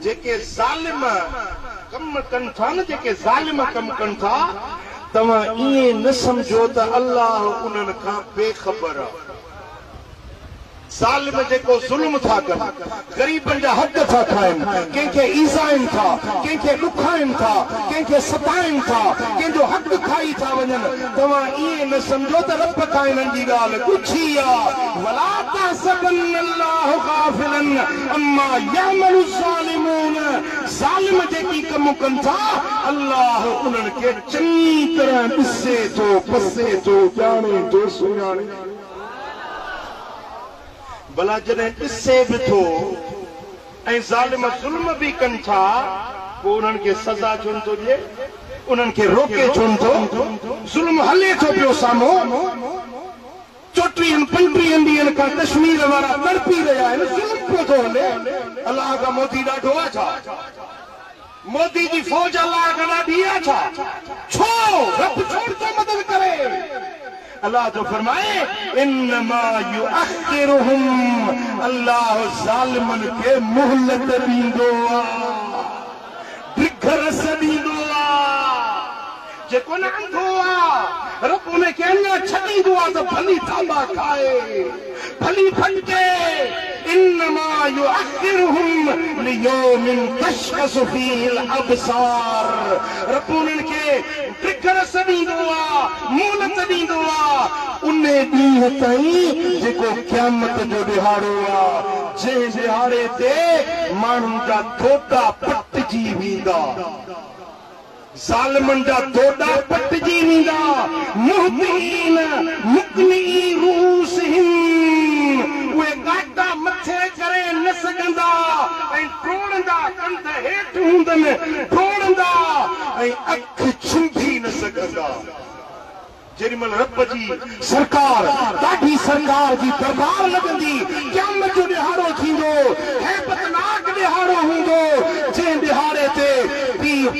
जेके ज़ालिम कम कनि था न, जेके ज़ालिम कम कनि था, तव्हां ईअं न सम्झो त अल्लाह उन्हनि खां बेख़बर आहे। ज़ालिम जेको ज़ुल्म था कनि, ग़रीबनि जा हक़ था खाइनि, कंहिंखे ईज़ाइनि था, कंहिंखे ॾुखाइनि था, कंहिंखे सताइनि था, कंहिंजो हक़ खाई था वञनि, तव्हां ईअं न सम्झो त रब खां हिननि जी ॻाल्हि ॻुझी आहे। वला तहसबन्न अल्लाह गाफ़िलन अम्मा यअमलु ज़ालिमून, ज़ालिम जेकी कम कनि था, अल्लाह उन्हनि खे चङी तरह ॾिसे थो, पसे थो, ॼाणे थो, सुञाणे। भला जॾहिं ॾिसे बि थो ऐं ज़ालिम ज़ुल्म बि कनि था, पोइ उन्हनि खे सज़ा छो नथो ॾिए, उन्हनि खे रोके छो नथो? ज़ुल्म हले थो पियो साम्हूं, 34-35 ॾींहंनि खां कश्मीर वारा तड़पी रहिया आहिनि, ज़ुल्म पियो थो हले। अलाह खां मोदी ॾाढो आहे छा? मोदी जी फौज अलाह खां ॾाढी आहे छा? छो रब छो थो मदद करे? अल्लाह तो फरमाए इन्नमा युअखिरुहुम, अल्लाह ज़ालिमन के मोहलत ॾींदो आहे, ढिघरस ॾींदो आहे। जेको न अंधो आहे रब उन खे अञा छॾींदो आहे त भली थाबा खाए, भली फटके। इन्नमा युअखिरुहुम लियौमिन तशख़सु फीहिल अबसार, रब उन्हनि खे ढिघरस ॾींदो आहे, मोहलत ॾींदो आहे उन ॾींहं ताईं जेको क़यामत जो ॾिहाड़ो आहे, जंहिं ॾिहाड़े ते माण्हुनि जा दोदा पटिजी वेंदा, ज़ालिमनि जा दोदा पटिजी वेंदा। मुहतिन मुक़नी रूसिहिम, उहे गाटा मथे करे न सघंदा ऐं टोड़ंदा, कंध हेठि हूंदनि टोड़ंदा ऐं अखि छुंभी न सघंदा। जेॾीमहिल रब जी सरकार, ॾाढी सरकार जी दरबार लॻंदी, क़यामत जो ॾिहाड़ो थींदो, हैबतनाक ॾिहाड़ो हूंदो, जंहिं ॾिहाड़े ते पीउ